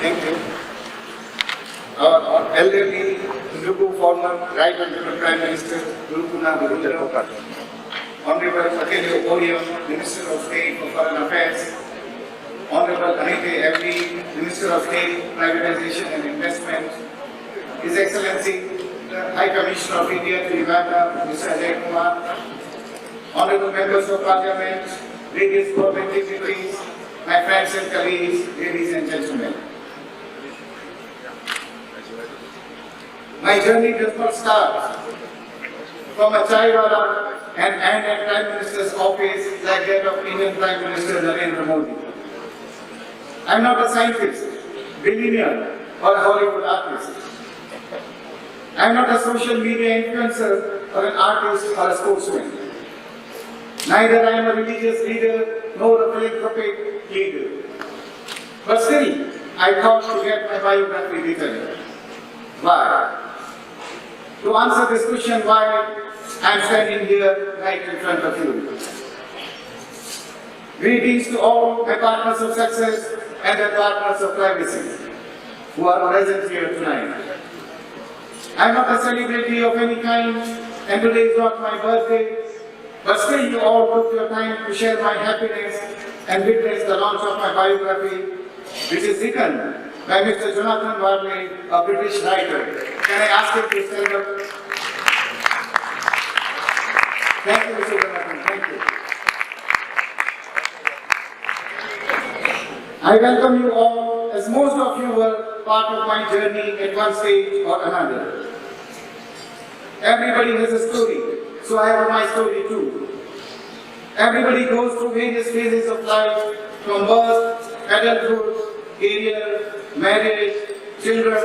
Thank you. Our elderly Honorable former Right Honorable Prime Minister Guru Kunal Gurudara, Honorable Akhil Oriam, Minister of State for Foreign Affairs, Honorable Anita Evry, Minister of State, Privatization and Investment, His Excellency, the High Commissioner of India to Uganda, Mr. Ajay Kumar, Honorable Members of Parliament, various government dignitaries, my friends and colleagues, ladies and gentlemen. My journey does not start from a chaiwala and end at Prime Minister's office like that of Indian Prime Minister Narendra Modi. I am not a scientist, billionaire or a Hollywood artist. I am not a social media influencer or an artist or a sportsman. Neither I am a religious leader nor a philanthropic leader. But still, I thought to get my biography written. Why? To answer this question, why I am standing here right in front of you. Greetings to all my partners of success and the partners of privacy who are present here tonight. I am not a celebrity of any kind, and today is not my birthday, but still you all took your time to share my happiness and witness the launch of my biography, which is written by Mr. Jonathan Varney, a British writer. Can I ask him to stand up? Thank you, Mr. Jonathan. Thank you. I welcome you all, as most of you were part of my journey at one stage or another. Everybody has a story, so I have my story too. Everybody goes through various phases of life, from birth, adulthood, career, marriage, children,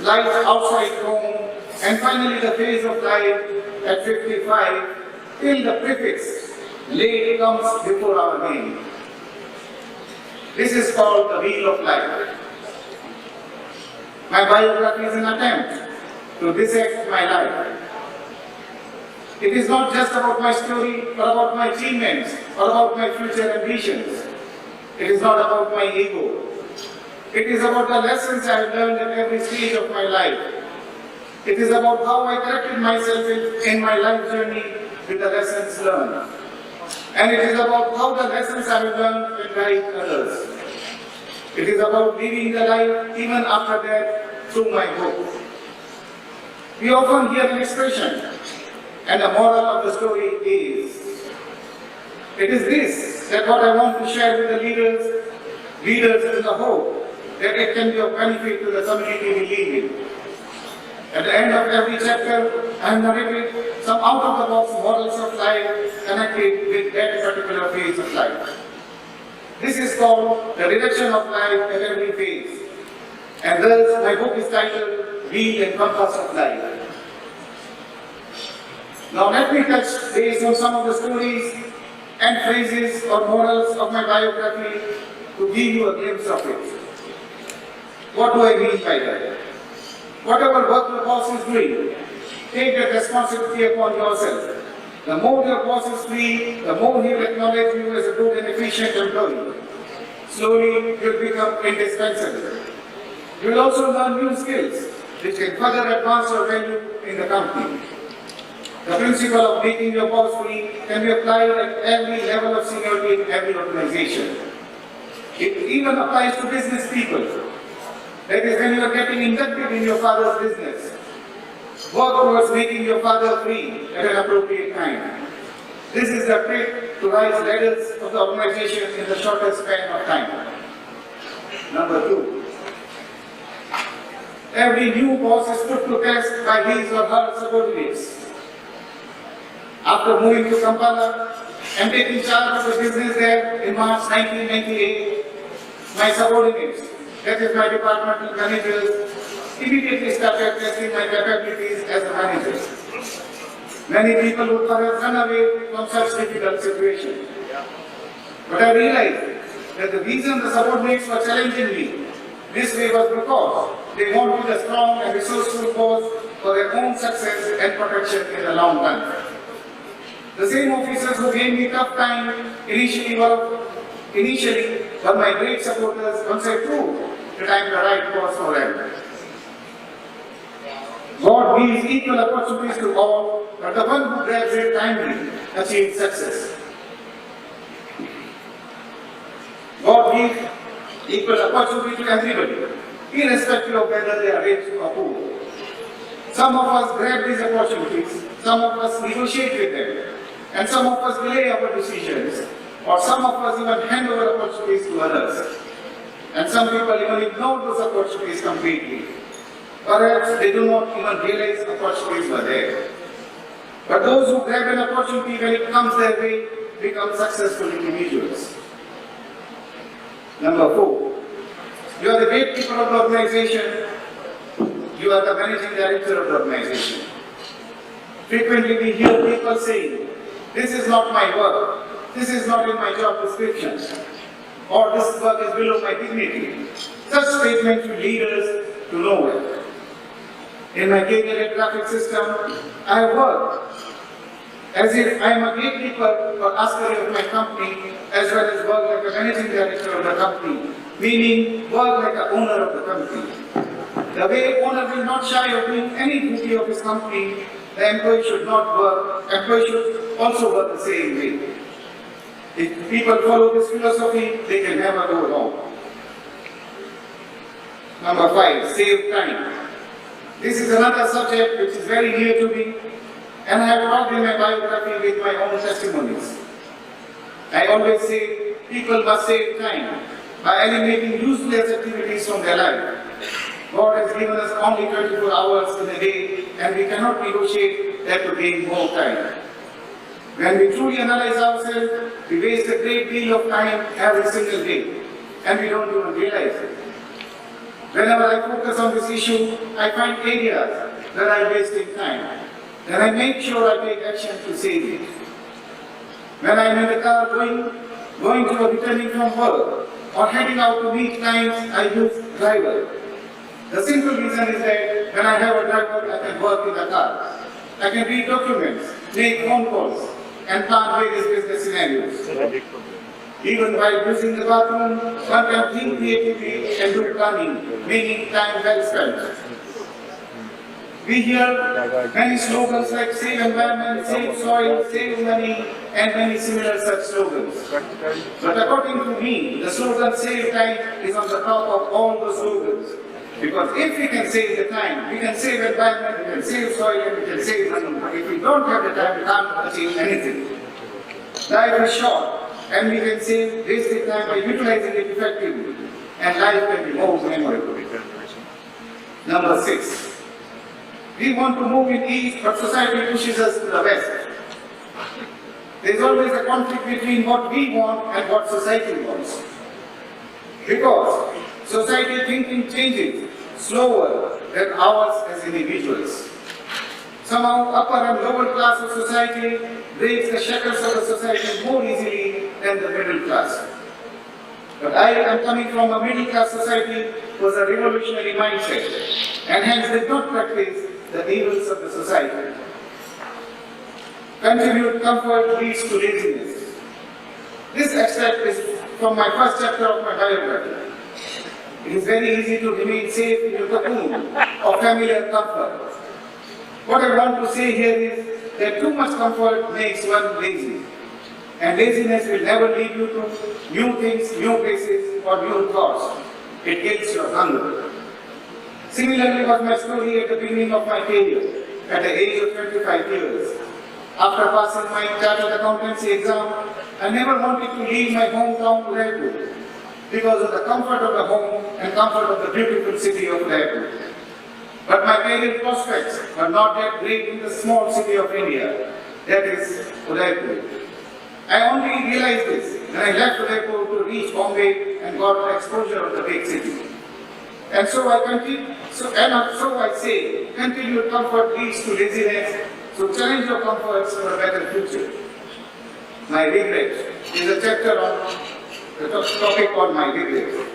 life outside home, and finally the phase of life at 55, till the prefix late comes before our name. This is called the wheel of life. My biography is an attempt to dissect my life. It is not just about my story, or about my achievements, or about my future ambitions. It is not about my ego. It is about the lessons I have learned at every stage of my life. It is about how I corrected myself in my life journey with the lessons learned. And it is about how the lessons I have learned will guide others. It is about living the life even after death through my hope. We often hear an expression, and the moral of the story is, it is this, that what I want to share with the leaders in the hope that it can be of benefit to the community we live in. At the end of every chapter, I have narrated some out-of-the-box models of life connected with that particular phase of life. This is called the direction of life at every phase. And thus, my book is titled Wheel and Compass of Life. Now let me touch base on some of the stories and phrases or morals of my biography to give you a glimpse of it. What do I mean by that? Whatever work your boss is doing, take that responsibility upon yourself. The more your boss is free, the more he will acknowledge you as a good and efficient employee. Slowly, you will become indispensable. You will also learn new skills which can further advance your value in the company. The principle of making your boss free can be applied at every level of seniority in every organization. It even applies to business people. That is, when you are getting inducted in your father's business, work towards making your father free at an appropriate time. This is the trick to rise ladders of the organization in the shortest span of time. Number 2. Every new boss is put to test by his or her subordinates. After moving to Kampala and taking charge of the business there in March 1998, my subordinates, that is my departmental managers, immediately started testing my capabilities as a manager. Many people would perhaps run away from such difficult situations. But I realized that the reason the subordinates were challenging me this way was because they wanted a strong and resourceful force for their own success and protection in the long run. The same officers who gave me tough time initially were my great supporters once I proved the time the right course for them. God gives equal opportunities to all, but the one who grabs it timely achieves success. God gives equal opportunity to everybody, irrespective of whether they are rich or poor. Some of us grab these opportunities, some of us negotiate with them, and some of us delay our decisions, or some of us even hand over opportunities to others. And some people even ignore those opportunities completely. Perhaps they do not even realize opportunities were there. But those who grab an opportunity when it comes their way become successful individuals. Number 4, you are the gatekeeper of the organization. You are the managing director of the organization. Frequently we hear people saying, "This is not my work, this is not in my job description, or this work is below my dignity." Such statements should lead us to nowhere. In my career at Graphic System, I have worked as if I am a gatekeeper or askari of my company, as well as work like a managing director of the company, meaning work like an owner of the company. The way owner will not shy of doing any duty of his company, the employee should also work the same way. If people follow this philosophy, they can never go wrong. Number 5, save time. This is another subject which is very near to me, and I have talked in my biography with my own testimonies. I always say people must save time by eliminating useless activities from their life. God has given us only 24 hours in a day, and we cannot negotiate that to gain more time. When we truly analyze ourselves, we waste a great deal of time every single day, and we don't even realize it. Whenever I focus on this issue, I find areas where I'm wasting time. Then I make sure I take action to save it. When I'm in the car going to or returning from work, or heading out to meet clients, I use driver. The simple reason is that when I have a driver, I can work in the car. I can read documents, make phone calls, and plan various business scenarios. Even while using the bathroom, one can think creatively and do planning, meaning time well spent. We hear many slogans like save environment, save soil, save money, and many similar such slogans. But according to me, the slogan save time is on the top of all the slogans. Because if we can save the time, we can save environment, we can save soil, and we can save money. But if we don't have the time, we can't achieve anything. Life is short, and we can save wasted time by utilizing it effectively, and life can be more memorable. Number 6. We want to move in east, but society pushes us to the west. There is always a conflict between what we want and what society wants. Because society thinking changes slower than ours as individuals. Somehow upper and lower class of society breaks the shackles of the society more easily than the middle class. But I am coming from a middle class society who was a revolutionary mindset, and hence did not practice the evils of the society. Continued comfort leads to laziness. This extract is from my first chapter of my biography. It is very easy to remain safe in your cocoon of familiar comfort. What I want to say here is that too much comfort makes one lazy. And laziness will never lead you to new things, new places, or new thoughts. It kills your hunger. Similarly was my story at the beginning of my career, at the age of 25 years. After passing my chartered accountancy exam, I never wanted to leave my hometown Udaipur because of the comfort of the home and comfort of the beautiful city of Udaipur. But my career prospects were not yet great in the small city of India, that is Udaipur. I only realized this when I left Udaipur to reach Bombay and got the exposure of the big city. And so I say, continued comfort leads to laziness, so challenge your comforts for a better future. My regret is a chapter on the topic called my regret.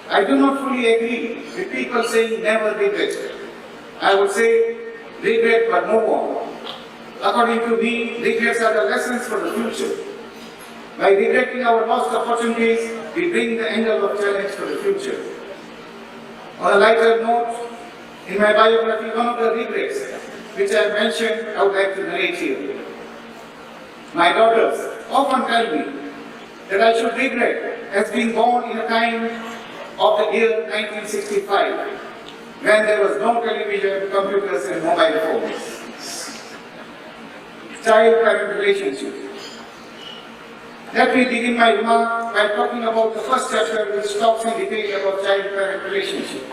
I do not fully agree with people saying never regret. I would say regret but move on. According to me, regrets are the lessons for the future. By regretting our lost opportunities, we bring the angle of challenge for the future. On a lighter note, in my biography, one of the regrets which I have mentioned, I would like to narrate here. My daughters often tell me that I should regret as being born in a time of the year 1965, when there was no television, computers and mobile phones. Child-parent relationship. Let me begin my remark by talking about the first chapter which talks in detail about child-parent relationship.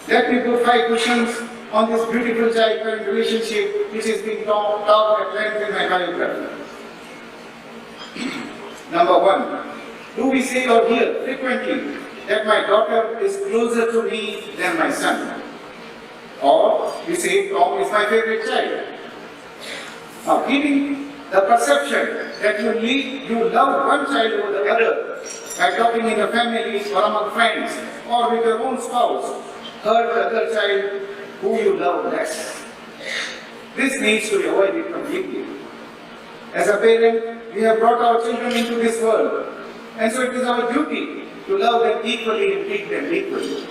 Let me put 5 questions on this beautiful child-parent relationship which is being talked at length in my biography. Number 1. Do we say or hear frequently that my daughter is closer to me than my son? Or we say Tom is my favorite child. Now, keeping the perception that you love one child over the other by talking in the family or among friends or with your own spouse, hurt the other child who you love less. This needs to be avoided completely. As a parent, we have brought our children into this world, and so it is our duty to love them equally and treat them equally.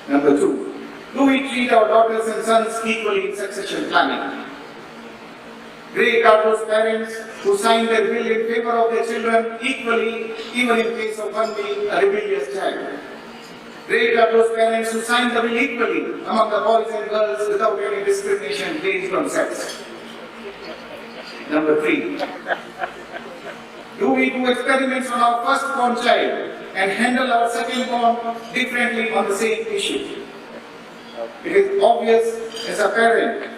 Number 2, do we treat our daughters and sons equally in succession planning? Great are those parents who sign their will in favor of their children equally, even in case of one being a rebellious child. Great are those parents who sign the will equally among the boys and girls without any discrimination based on sex. Number 3, do we do experiments on our firstborn child and handle our secondborn differently on the same issue? It is obvious as a parent,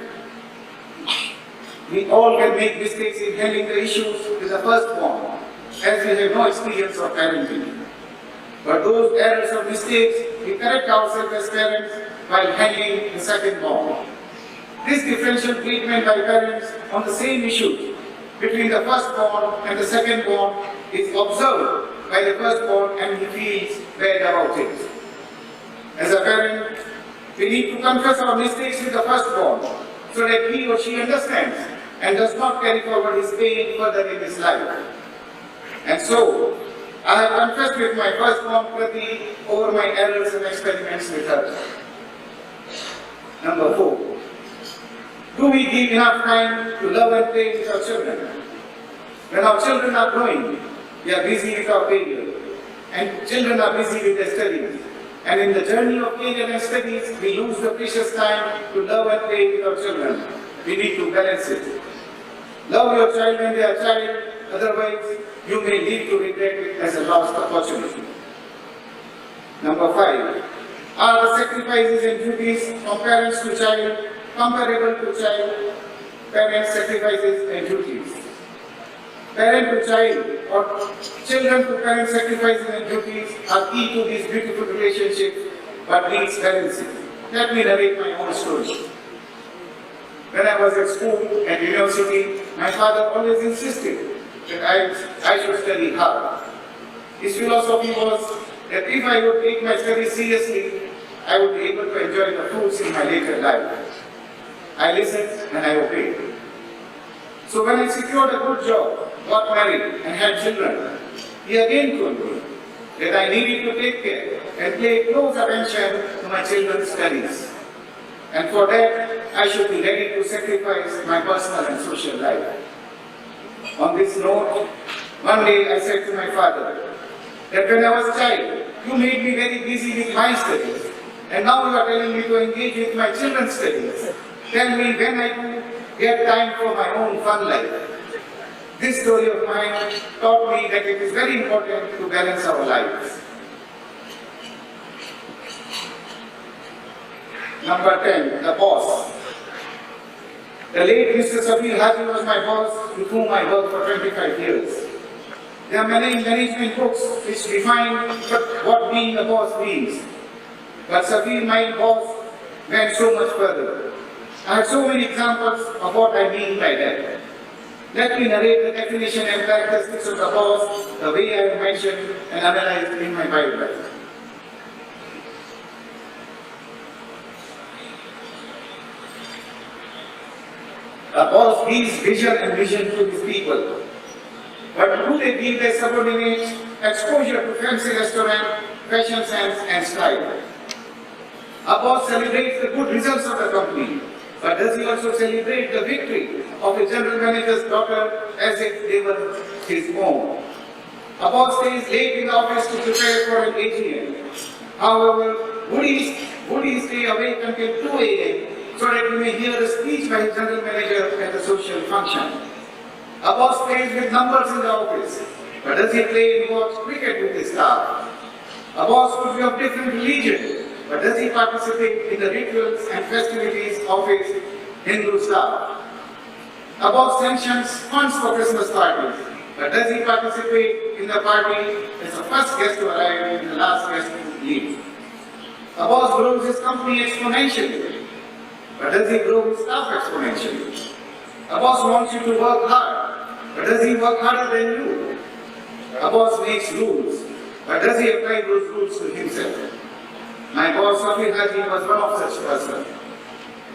we all can make mistakes in handling the issues with the firstborn, as we have no experience of parenting. But those errors or mistakes, we correct ourselves as parents while handling the secondborn. This differential treatment by parents on the same issue between the firstborn and the secondborn is observed by the firstborn and he feels bad about it. As a parent, we need to confess our mistakes with the firstborn so that he or she understands and does not carry forward his pain further in his life. And so, I have confessed with my firstborn Krati over my errors and experiments with her. Number 4, do we give enough time to love and play with our children? When our children are growing, we are busy with our career, and children are busy with their studies. And in the journey of career and studies, we lose the precious time to love and play with our children. We need to balance it. Love your child when they are a child, otherwise you may lead to regret it as a lost opportunity. Number 5, are the sacrifices and duties from parents to child comparable to child parent sacrifices and duties? Parent to child or children to parent sacrifices and duties are key to these beautiful relationships but needs balancing. Let me narrate my own story. When I was at school and university, my father always insisted that I should study hard. His philosophy was that if I would take my studies seriously, I would be able to enjoy the fruits in my later life. I listened and I obeyed. So when I secured a good job, got married and had children, he again told me that I needed to take care and pay close attention to my children's studies. And for that, I should be ready to sacrifice my personal and social life. On this note, one day I said to my father that when I was a child, you made me very busy with my studies, and now you are telling me to engage with my children's studies. Tell me when I do get time for my own fun life. This story of mine taught me that it is very important to balance our lives. Number 10, the boss. The late Mr. Safir Haji was my boss with whom I worked for 25 years. There are many management books which define what being a boss means. But Safir, my boss, went so much further. I have so many examples of what I mean by that. Let me narrate the definition and characteristics of the boss the way I have mentioned and analyzed in my biography. A boss gives vision and mission to his people. But do they give their subordinates exposure to fancy restaurant, fashion sense and style? A boss celebrates the good results of the company, but does he also celebrate the victory of a general manager's daughter as if they were his own? A boss stays late in the office to prepare for an AGM. However, would he stay awake until 2 a.m. so that he may hear a speech by his general manager at a social function? A boss plays with numbers in the office, but does he play and watch cricket with his staff? A boss could be of different religion, but does he participate in the rituals and festivities of his Hindu staff? A boss sanctions funds for Christmas parties, but does he participate in the party as the first guest to arrive and the last guest to leave? A boss grows his company exponentially, but does he grow his staff exponentially? A boss wants you to work hard, but does he work harder than you? A boss makes rules, but does he apply those rules to himself? My boss Safi Haji was one of such persons.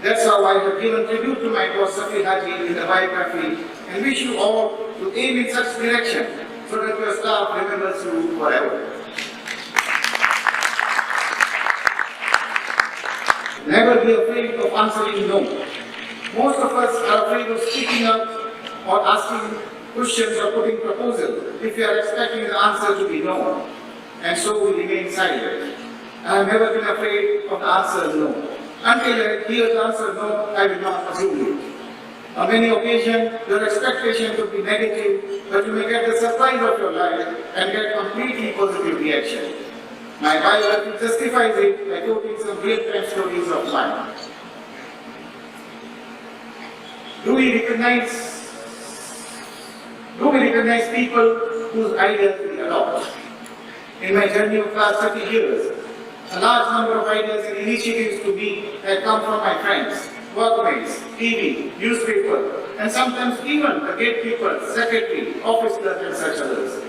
That's how I have given tribute to my boss Safi Haji in the biography and wish you all to aim in such direction so that your staff remembers you forever. Never be afraid of answering no. Most of us are afraid of speaking up or asking questions or putting proposals if we are expecting the answer to be no, and so we remain silent. I have never been afraid of the answer no. Until I hear the answer no, I will not assume it. On many occasions, your expectation could be negative, but you may get the surprise of your life and get completely positive reaction. My biography justifies it by quoting some real-time stories of mine. Do we recognize people whose ideas we adopt? In my journey of last 30 years, a large number of ideas and initiatives to me have come from my friends, workmates, TV, newspaper, and sometimes even the gatekeeper, secretary, office clerk, and such others.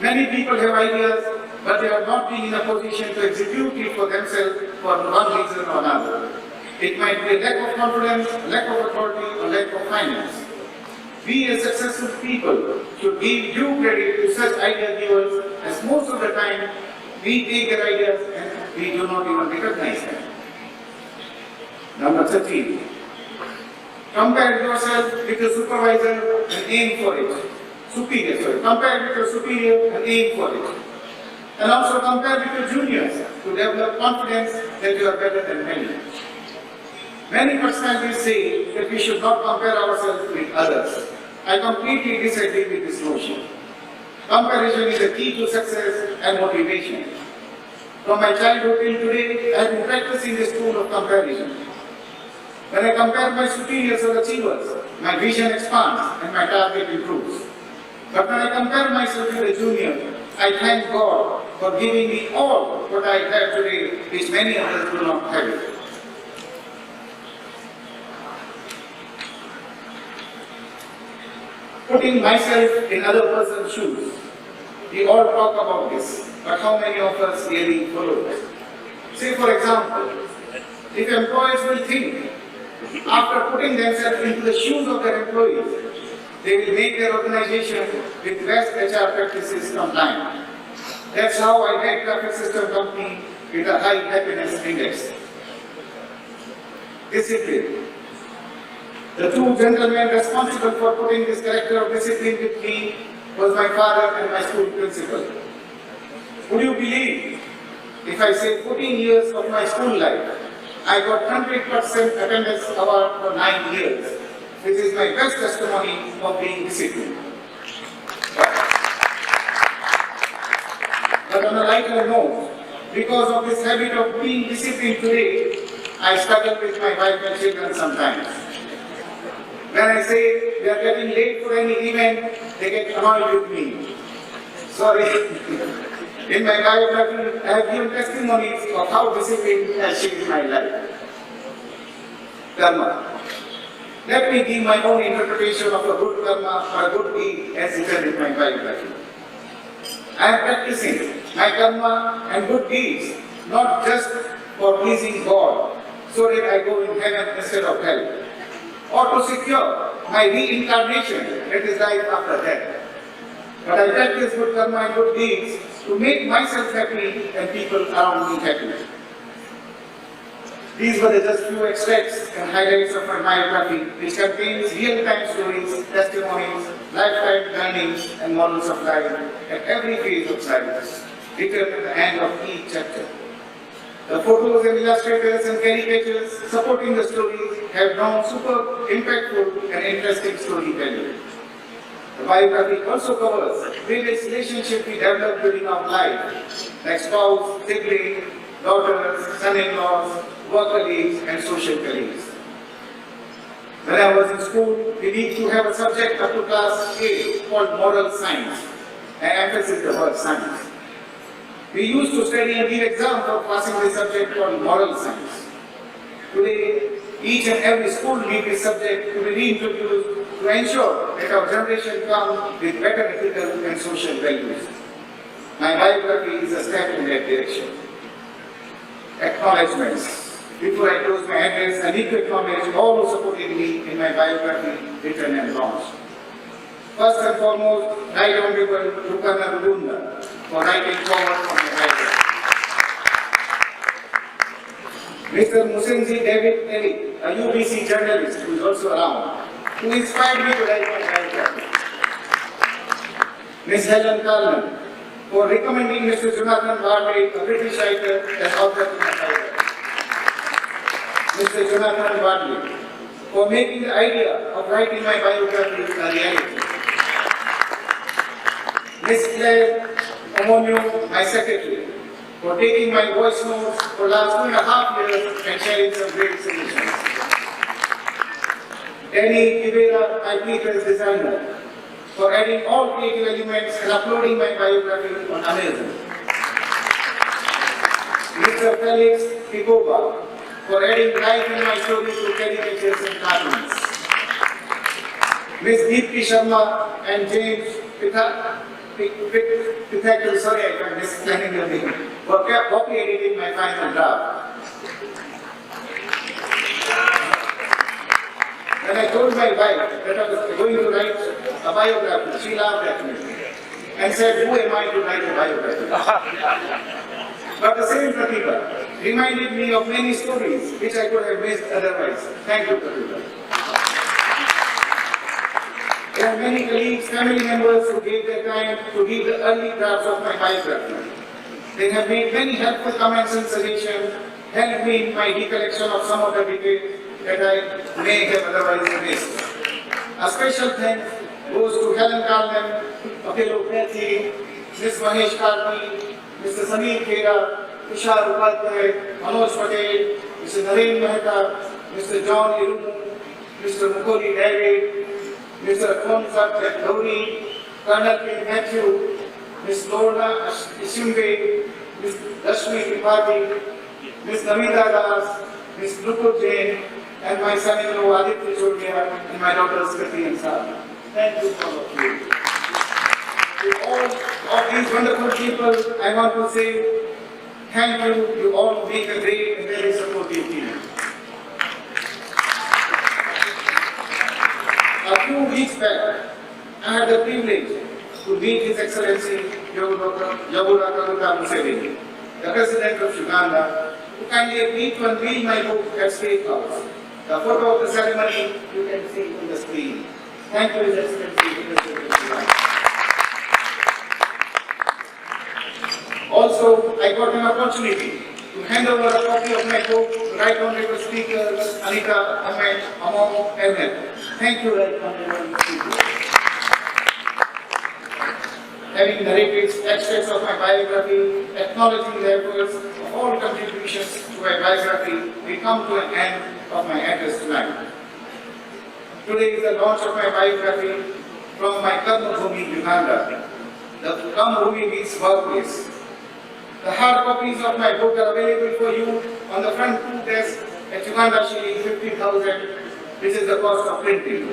Many people have ideas, but they are not being in a position to execute it for themselves for one reason or another. It might be a lack of confidence, lack of authority, or lack of finance. We as successful people should give due credit to such idea givers, as most of the time we take their ideas and we do not even recognize them. Number 13. Compare yourself with your supervisor and aim for it. Compare with your superior and aim for it. And also compare with your juniors to develop confidence that you are better than many. Many personalities say that we should not compare ourselves with others. I completely disagree with this notion. Comparison is the key to success and motivation. From my childhood till today, I have been practicing this tool of comparison. When I compare my superiors or achievers, my vision expands and my target improves. But when I compare myself with a junior, I thank God for giving me all what I have today, which many others do not have it. Putting myself in other person's shoes. We all talk about this, but how many of us really follow it? Say for example, if employers will think, after putting themselves into the shoes of their employees, they will make their organization with best HR practices compliant. That's how I made Graphic System Company with a high happiness index. Discipline. The two gentlemen responsible for putting this character of discipline with me was my father and my school principal. Would you believe if I say 14 years of my school life, I got 100% attendance award for 9 years. This is my best testimony of being disciplined. But on a lighter note, because of this habit of being disciplined today, I struggle with my wife and children sometimes. When I say they are getting late for any event, they get annoyed with me. Sorry. In my biography, I have given testimonies of how discipline has changed my life. Karma. Let me give my own interpretation of a good karma or a good deed as written in my biography. I am practicing my karma and good deeds not just for pleasing God, so that I go in heaven instead of hell, or to secure my reincarnation, that is life after death. but I practice good karma and good deeds to make myself happy and people around me happy. These were just few extracts and highlights of my biography, which contains real-time stories, testimonies, lifetime learnings, and models of life at every phase of life, written at the end of each chapter. The photos and illustrators and caricatures supporting the stories have drawn super impactful and interesting storytelling. The biography also covers various relationships we develop during our life, like spouse, sibling, daughters, son-in-laws, work colleagues, and social colleagues. When I was in school, we need to have a subject up to class 8 called moral science, and emphasis the word science. We used to study and give exam for passing the subject called moral science. Today, each and every school needs this subject to be reintroduced to ensure that our generation comes with better ethical and social values. My biography is a step in that direction. Acknowledgements. Before I close my address, I need to acknowledge all who supported me in my biography, written and launched. First and foremost, Right Honorable Rukana Rugunda for writing forward on my biography. Mr. Musenzi David Eli, a UBC journalist who is also around, who inspired me to write my biography. Ms. Helen Carlin, for recommending Mr. Jonathan Bartley, a British writer, as author of my biography. Mr. Jonathan Bartley, for making the idea of writing my biography a reality. Ms. Claire Omonio, my secretary, for taking my voice notes for the last 2.5 years and sharing some great solutions. Danny Kivera, my Peter's designer, for adding all creative elements and uploading my biography on Amazon. Mr. Felix Picoba, for adding life in my story through caricatures and cartoons. Ms. Deepti Sharma and James Pithakul, sorry if I'm mispronouncing your name, for copy editing my final draft. When I told my wife that I was going to write a biography, she laughed at me and said, "Who am I to write a biography?" But the same Pratibha reminded me of many stories which I could have missed otherwise. Thank you, Pratibha. There are many colleagues, family members who gave their time to read the early drafts of my biography. They have made many helpful comments and suggestions, helped me in my recollection of some of the details that I may have otherwise missed. A special thanks goes to Helen Carlin, Akelo Peti, Ms. Mahesh Karti, Mr. Samir Khera, Tushar Upadhyay, Manoj Patel, Mr. Naren Mehta, Mr. John Irumu, Mr. Mukoli David, Mr. Khonsat Gauri, Colonel King Matthew, Ms. Lorna Ishimbe, Ms. Rashmi Tripathi, Ms. Namita Das, Ms. Nukur Jain, and my son-in-law Aditya Chodia, and my daughters Kriti and Sara. Thank you all of you. To all of these wonderful people, I want to say thank you. You all make a great and very supportive team. A few weeks back, I had the privilege to meet His Excellency Yoweri Museveni, the President of Uganda, who kindly agreed to unveil my book at State House. The photo of the ceremony you can see on the screen. Thank you, His Excellency. Also, I got an opportunity to hand over a copy of my book to Right Honorable Speaker Anita Amon Ahmed. Thank you, Right Honorable Speaker. Having narrated extracts of my biography, acknowledging the efforts of all contributions to my biography, we come to an end of my address tonight. Today is the launch of my biography from my Karma Bhumi, Uganda. The Karma Bhumi means birthplace. The hard copies of my book are available for you on the front two desks at Uganda shilling 50,000, which is the cost of printing.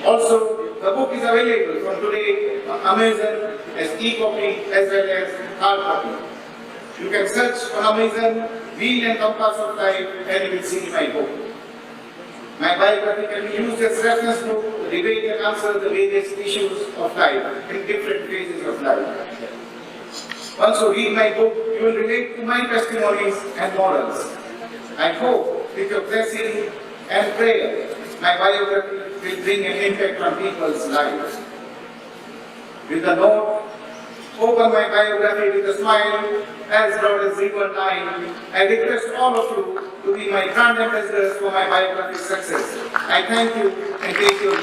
Also, the book is available from today on Amazon as e-copy as well as hard copy. You can search on Amazon Wheel and Compass of Life and you will see my book. My biography can be used as reference book debate and answer the various issues of life in different phases of life. Once you read my book, you will relate to my testimonies and morals. I hope with your blessing and prayer, my biography will bring an impact on people's lives. With the note, open my biography with a smile, as broad as river line. I request all of you to be my brand ambassadors for my biography's success. I thank you and take your